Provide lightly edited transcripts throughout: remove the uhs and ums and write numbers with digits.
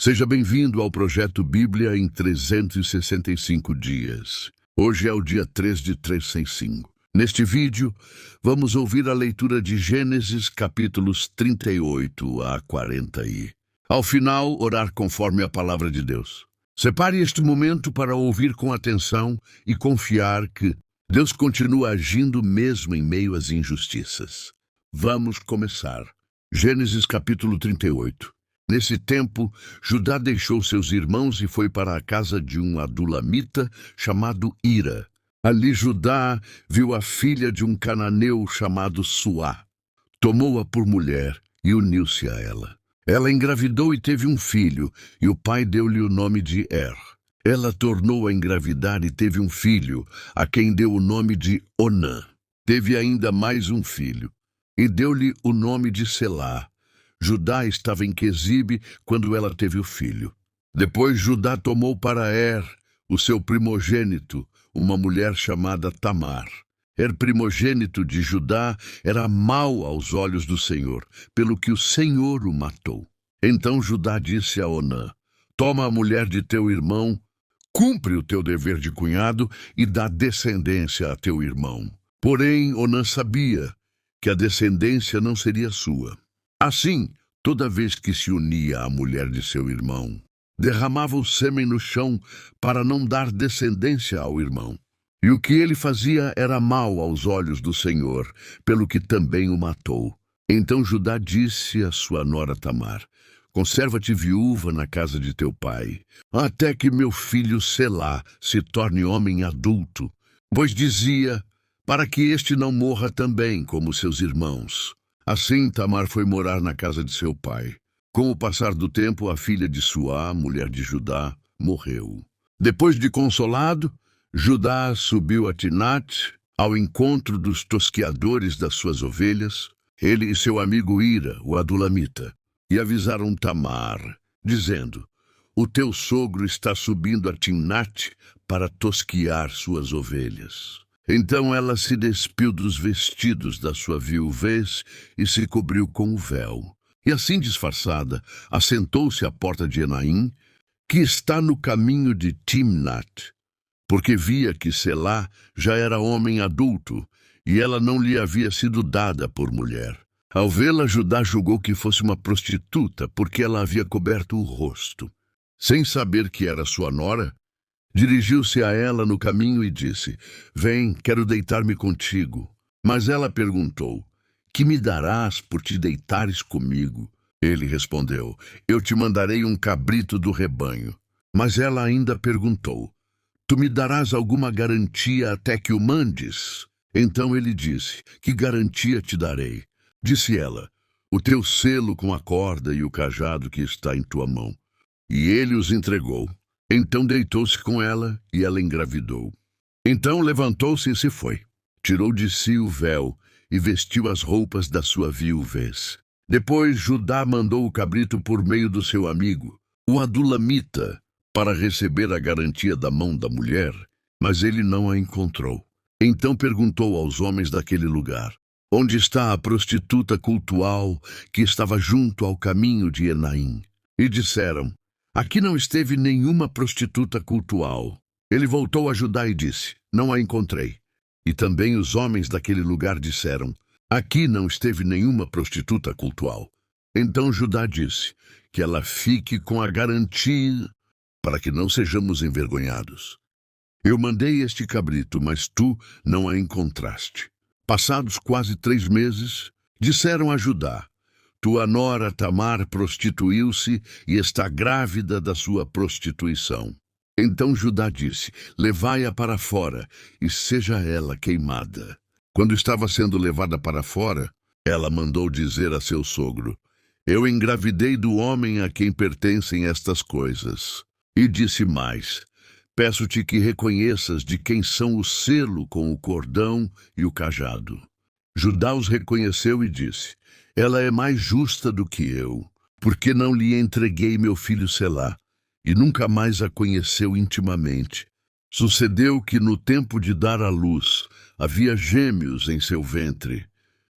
Seja bem-vindo ao Projeto Bíblia em 365 dias. Hoje é o dia 3 de 365. Neste vídeo, vamos ouvir a leitura de Gênesis capítulos 38 a 40 e, ao final, orar conforme a palavra de Deus. Separe este momento para ouvir com atenção e confiar que Deus continua agindo mesmo em meio às injustiças. Vamos começar. Gênesis capítulo 38. Nesse tempo, Judá deixou seus irmãos e foi para a casa de um adulamita chamado Ira. Ali Judá viu a filha de um cananeu chamado Suá. Tomou-a por mulher e uniu-se a ela. Ela engravidou e teve um filho, e o pai deu-lhe o nome de Er. Ela tornou a engravidar e teve um filho, a quem deu o nome de Onã. Teve ainda mais um filho, e deu-lhe o nome de Selá. Judá estava em Quezibe quando ela teve o filho. Depois Judá tomou para Er, o seu primogênito, uma mulher chamada Tamar. Primogênito de Judá, era mau aos olhos do Senhor, pelo que o Senhor o matou. Então Judá disse a Onã: toma a mulher de teu irmão, cumpre o teu dever de cunhado e dá descendência a teu irmão. Porém, Onã sabia que a descendência não seria sua. Assim, toda vez que se unia à mulher de seu irmão, derramava o sêmen no chão para não dar descendência ao irmão. E o que ele fazia era mau aos olhos do Senhor, pelo que também o matou. Então Judá disse à sua nora Tamar: conserva-te viúva na casa de teu pai, até que meu filho Selá se torne homem adulto. Pois dizia, para que este não morra também como seus irmãos. Assim Tamar foi morar na casa de seu pai. Com o passar do tempo, a filha de Suá, mulher de Judá, morreu. Depois de consolado, Judá subiu a Tinate, ao encontro dos tosqueadores das suas ovelhas, ele e seu amigo Ira, o adulamita, e avisaram Tamar, dizendo: o teu sogro está subindo a Tinate para tosquear suas ovelhas. Então ela se despiu dos vestidos da sua viuvez e se cobriu com o véu. E assim disfarçada, assentou-se à porta de Enaim, que está no caminho de Timnat, porque via que Selá já era homem adulto, e ela não lhe havia sido dada por mulher. Ao vê-la, Judá julgou que fosse uma prostituta, porque ela havia coberto o rosto. Sem saber que era sua nora, dirigiu-se a ela no caminho e disse: vem, quero deitar-me contigo. Mas ela perguntou: que me darás por te deitares comigo? Ele respondeu: eu te mandarei um cabrito do rebanho. Mas ela ainda perguntou: tu me darás alguma garantia até que o mandes? Então ele disse: que garantia te darei? Disse ela: o teu selo com a corda e o cajado que está em tua mão. E ele os entregou. Então deitou-se com ela e ela engravidou. Então levantou-se e se foi. Tirou de si o véu e vestiu as roupas da sua viuvez. Depois Judá mandou o cabrito por meio do seu amigo, o adulamita, para receber a garantia da mão da mulher, mas ele não a encontrou. Então perguntou aos homens daquele lugar: onde está a prostituta cultual que estava junto ao caminho de Enaim? E disseram: aqui não esteve nenhuma prostituta cultual. Ele voltou a Judá e disse: não a encontrei. E também os homens daquele lugar disseram: aqui não esteve nenhuma prostituta cultual. Então Judá disse: que ela fique com a garantia, para que não sejamos envergonhados. Eu mandei este cabrito, mas tu não a encontraste. Passados quase 3 meses, disseram a Judá: tua nora Tamar prostituiu-se e está grávida da sua prostituição. Então Judá disse: levai-a para fora e seja ela queimada. Quando estava sendo levada para fora, ela mandou dizer a seu sogro: eu engravidei do homem a quem pertencem estas coisas. E disse mais: peço-te que reconheças de quem são o selo com o cordão e o cajado. Judá os reconheceu e disse: ela é mais justa do que eu, porque não lhe entreguei meu filho Selá, e nunca mais a conheceu intimamente. Sucedeu que no tempo de dar à luz, havia gêmeos em seu ventre.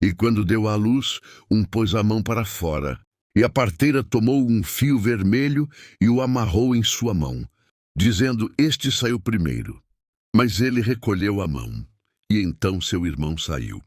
E quando deu à luz, um pôs a mão para fora, E a parteira tomou um fio vermelho e o amarrou em sua mão, dizendo: Este saiu primeiro. Mas ele recolheu a mão, e então seu irmão saiu.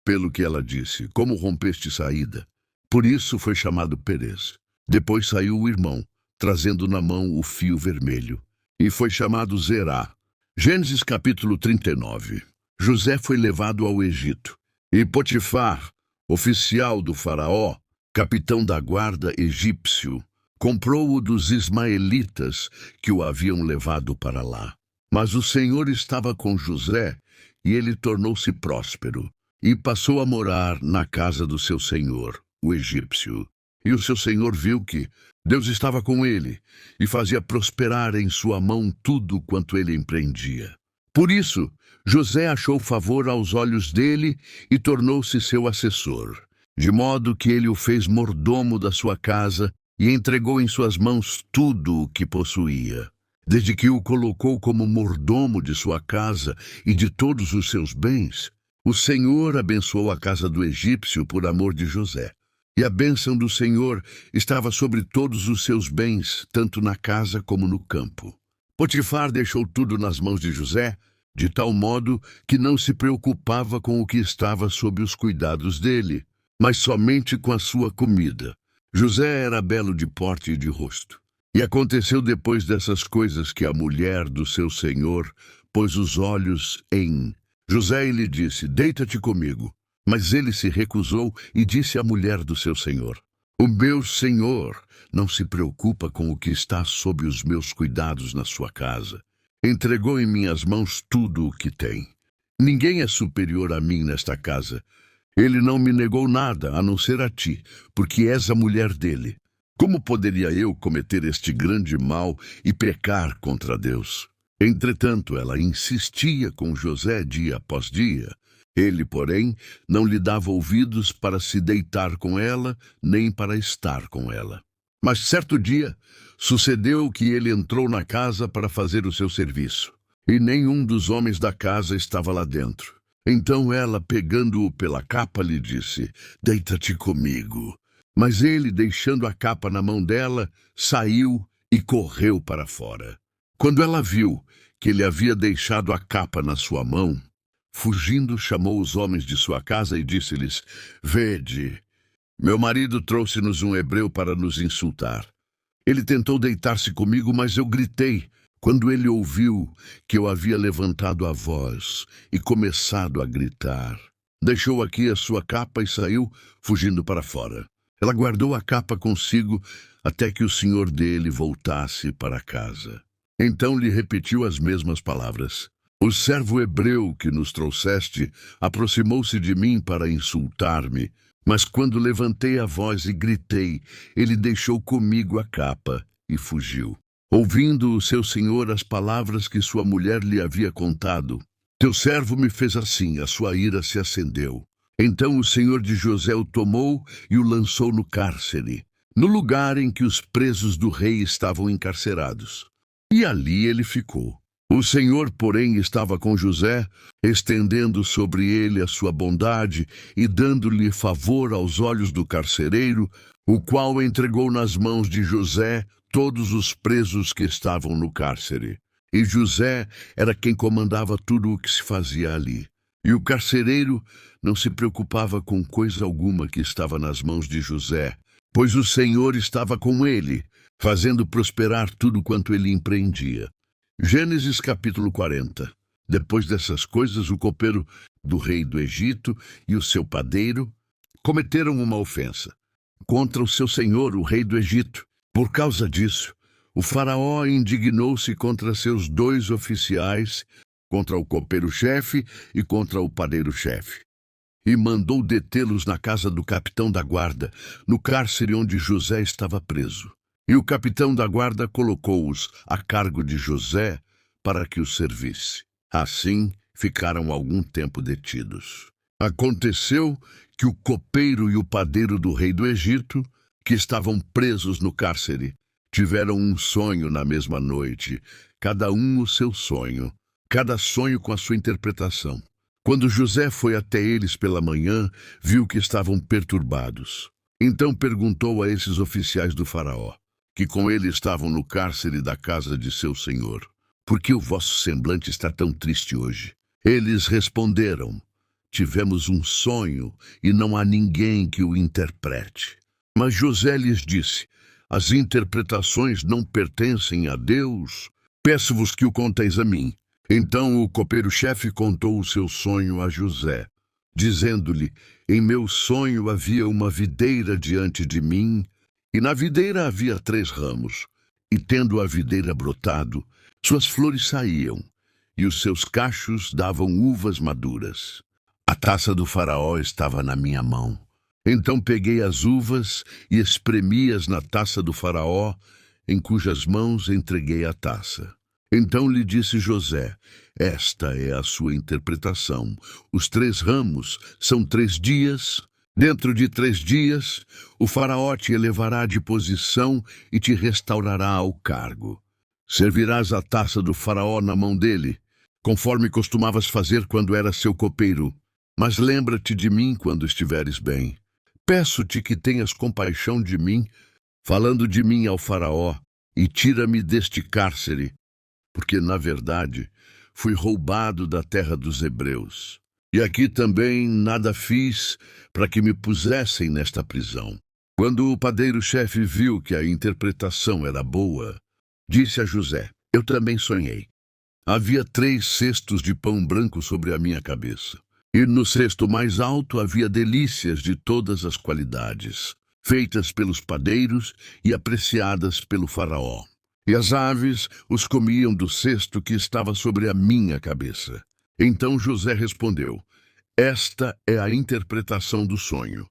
Pelo que ela disse: Como rompeste saída? Por isso foi chamado Perez. Depois saiu o irmão, trazendo na mão o fio vermelho, e foi chamado Zerá. Gênesis capítulo 39. José foi levado ao Egito, e Potifar, oficial do faraó, capitão da guarda egípcio, comprou-o dos ismaelitas que o haviam levado para lá. Mas o Senhor estava com José, e ele tornou-se próspero, e passou a morar na casa do seu senhor, o egípcio. E o seu senhor viu que Deus estava com ele, e fazia prosperar em sua mão tudo quanto ele empreendia. Por isso, José achou favor aos olhos dele e tornou-se seu assessor, de modo que ele o fez mordomo da sua casa e entregou em suas mãos tudo o que possuía. Desde que o colocou como mordomo de sua casa e de todos os seus bens, o Senhor abençoou a casa do egípcio por amor de José. E a bênção do Senhor estava sobre todos os seus bens, tanto na casa como no campo. Potifar deixou tudo nas mãos de José, de tal modo que não se preocupava com o que estava sob os cuidados dele, mas somente com a sua comida. José era belo de porte e de rosto. E aconteceu depois dessas coisas que a mulher do seu senhor pôs os olhos em José e lhe disse: Deita-te comigo. Mas ele se recusou e disse à mulher do seu senhor: O meu senhor não se preocupa com o que está sob os meus cuidados na sua casa. Entregou em minhas mãos tudo o que tem. Ninguém é superior a mim nesta casa. Ele não me negou nada, a não ser a ti, porque és a mulher dele. Como poderia eu cometer este grande mal e pecar contra Deus? Entretanto, ela insistia com José dia após dia. Ele, porém, não lhe dava ouvidos para se deitar com ela, nem para estar com ela. Mas certo dia, sucedeu que ele entrou na casa para fazer o seu serviço, e nenhum dos homens da casa estava lá dentro. Então ela, pegando-o pela capa, lhe disse: Deita-te comigo. Mas ele, deixando a capa na mão dela, saiu e correu para fora. Quando ela viu que ele havia deixado a capa na sua mão, fugindo, chamou os homens de sua casa e disse-lhes: Vede, meu marido trouxe-nos um hebreu para nos insultar. Ele tentou deitar-se comigo, mas eu gritei. Quando ele ouviu que eu havia levantado a voz e começado a gritar, deixou aqui a sua capa e saiu, fugindo para fora. Ela guardou a capa consigo até que o senhor dele voltasse para casa. Então lhe repetiu as mesmas palavras. O servo hebreu que nos trouxeste aproximou-se de mim para insultar-me, mas quando levantei a voz e gritei, ele deixou comigo a capa e fugiu. Ouvindo o seu senhor as palavras que sua mulher lhe havia contado, teu servo me fez assim, a sua ira se acendeu. Então o senhor de José o tomou e o lançou no cárcere, no lugar em que os presos do rei estavam encarcerados. E ali ele ficou. O Senhor, porém, estava com José, estendendo sobre ele a sua bondade e dando-lhe favor aos olhos do carcereiro, o qual entregou nas mãos de José todos os presos que estavam no cárcere. E José era quem comandava tudo o que se fazia ali. E o carcereiro não se preocupava com coisa alguma que estava nas mãos de José, pois o Senhor estava com ele, fazendo prosperar tudo quanto ele empreendia. Gênesis capítulo 40. Depois dessas coisas, o copeiro do rei do Egito e o seu padeiro cometeram uma ofensa contra o seu senhor, o rei do Egito. Por causa disso, o faraó indignou-se contra seus 2 oficiais, contra o copeiro-chefe e contra o padeiro-chefe, e mandou detê-los na casa do capitão da guarda, no cárcere onde José estava preso. E o capitão da guarda colocou-os a cargo de José para que os servisse. Assim, ficaram algum tempo detidos. Aconteceu que o copeiro e o padeiro do rei do Egito, que estavam presos no cárcere, tiveram um sonho na mesma noite, cada um o seu sonho, cada sonho com a sua interpretação. Quando José foi até eles pela manhã, viu que estavam perturbados. Então perguntou a esses oficiais do faraó, que com ele estavam no cárcere da casa de seu senhor: por que o vosso semblante está tão triste hoje? Eles responderam: tivemos um sonho e não há ninguém que o interprete. Mas José lhes disse: as interpretações não pertencem a Deus. Peço-vos que o conteis a mim. Então o copeiro-chefe contou o seu sonho a José, dizendo-lhe: em meu sonho havia uma videira diante de mim, e na videira havia 3 ramos, e tendo a videira brotado, suas flores saíam, e os seus cachos davam uvas maduras. A taça do faraó estava na minha mão. Então peguei as uvas e espremi-as na taça do faraó, em cujas mãos entreguei a taça. Então lhe disse José: esta é a sua interpretação. Os 3 ramos são 3 dias. Dentro de 3 dias, o faraó te elevará de posição e te restaurará ao cargo. Servirás a taça do faraó na mão dele, conforme costumavas fazer quando era seu copeiro. Mas lembra-te de mim quando estiveres bem. Peço-te que tenhas compaixão de mim, falando de mim ao faraó, e tira-me deste cárcere, porque, na verdade, fui roubado da terra dos hebreus. E aqui também nada fiz para que me pusessem nesta prisão. Quando o padeiro-chefe viu que a interpretação era boa, disse a José: eu também sonhei. Havia 3 cestos de pão branco sobre a minha cabeça. E no cesto mais alto havia delícias de todas as qualidades, feitas pelos padeiros e apreciadas pelo faraó. E as aves os comiam do cesto que estava sobre a minha cabeça. Então José respondeu: esta é a interpretação do sonho.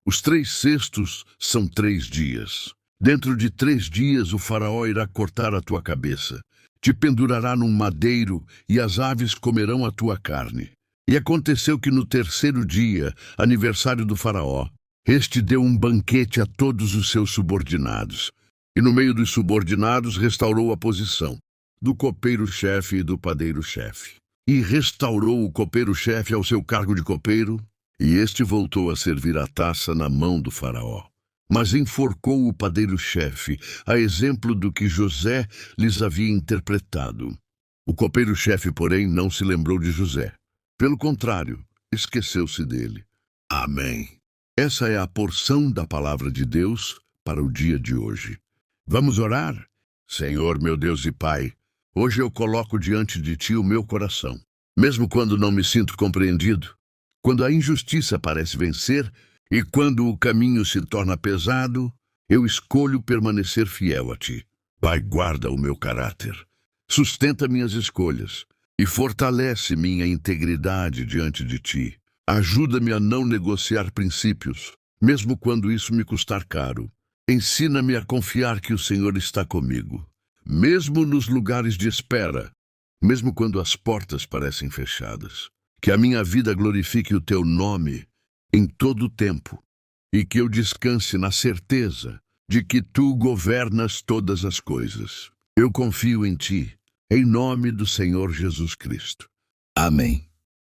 Os 3 cestos são 3 dias. Dentro de 3 dias o faraó irá cortar a tua cabeça, te pendurará num madeiro e as aves comerão a tua carne. E aconteceu que no 3º dia, aniversário do faraó, este deu um banquete a todos os seus subordinados. E no meio dos subordinados restaurou a posição do copeiro-chefe e do padeiro-chefe. E restaurou o copeiro-chefe ao seu cargo de copeiro, e este voltou a servir a taça na mão do faraó. Mas enforcou o padeiro-chefe, a exemplo do que José lhes havia interpretado. O copeiro-chefe, porém, não se lembrou de José. Pelo contrário, esqueceu-se dele. Amém. Essa é a porção da palavra de Deus para o dia de hoje. Vamos orar? Senhor, meu Deus e Pai, hoje eu coloco diante de Ti o meu coração. Mesmo quando não me sinto compreendido, quando a injustiça parece vencer e quando o caminho se torna pesado, eu escolho permanecer fiel a Ti. Pai, guarda o meu caráter, sustenta minhas escolhas e fortalece minha integridade diante de Ti. Ajuda-me a não negociar princípios, mesmo quando isso me custar caro. Ensina-me a confiar que o Senhor está comigo, mesmo nos lugares de espera, mesmo quando as portas parecem fechadas. Que a minha vida glorifique o Teu nome em todo o tempo e que eu descanse na certeza de que Tu governas todas as coisas. Eu confio em Ti. Em nome do Senhor Jesus Cristo. Amém.